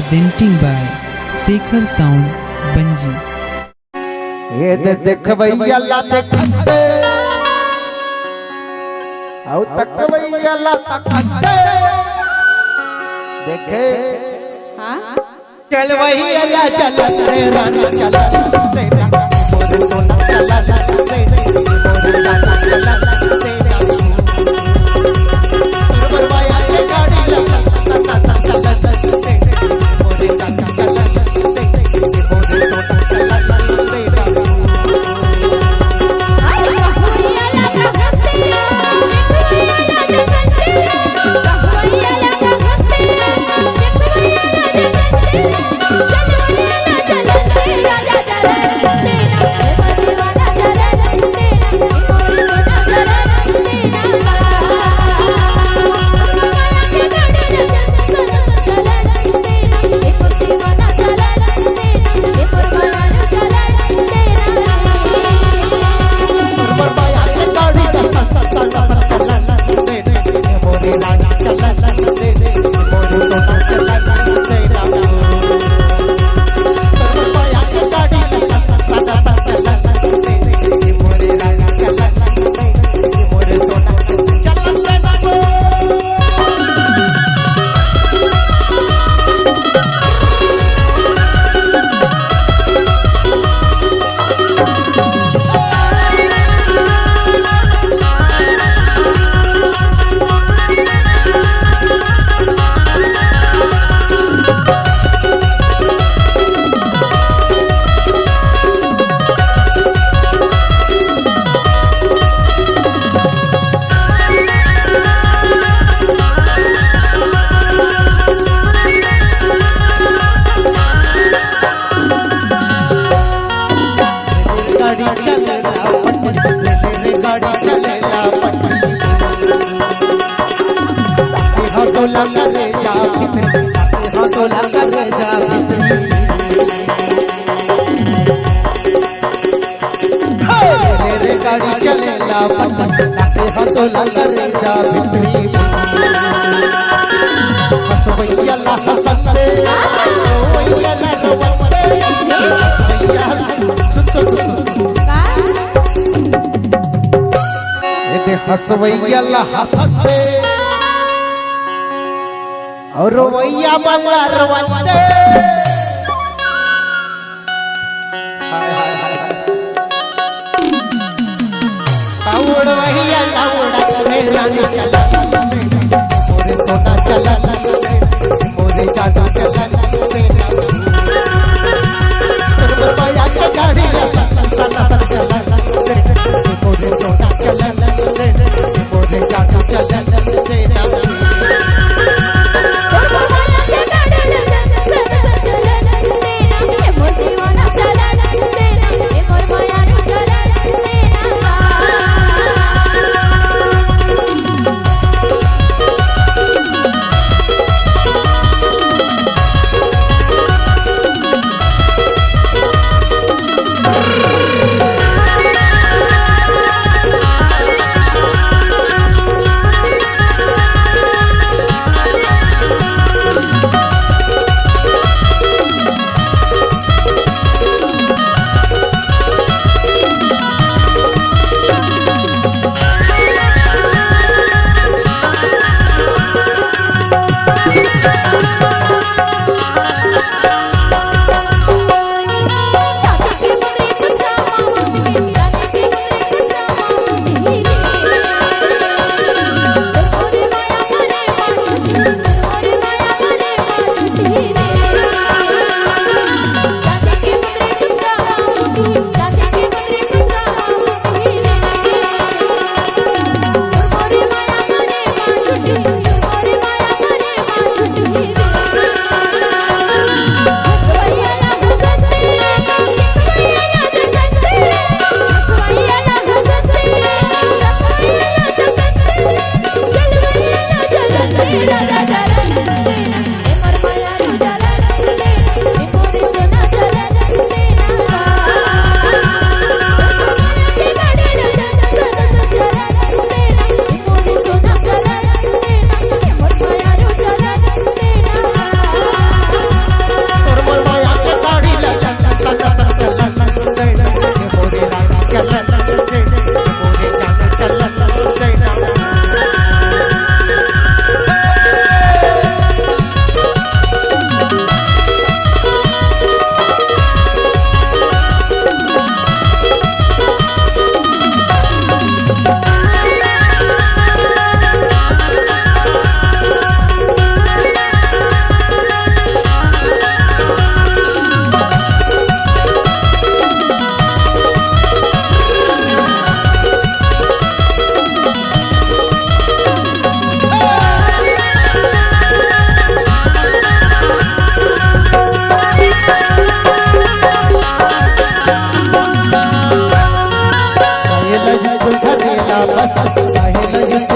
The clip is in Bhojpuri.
presenting by Sekhar Sound Banji। ये देख भैया ला देखते आओ तक भैया ला तकते देखे हाँ चल भैया ला चल रानी चल मोरे तो ना चल मोरे चल भैया के गाड़ी ला मोरे गाड़ी चलेला तो लंगर जा भितरी हस भैया ला हसंदे भैया ला रवंदे ये दे हस भैया ला हसंदे और भैया बल्ला रवंदे उड़ भैया उड़ा रानी चला मोरे सोना चला मोरे जादू चला भैया के गाड़ी चला मोरे सोना चला मोरे जादू चला गुलधरेला बस आहे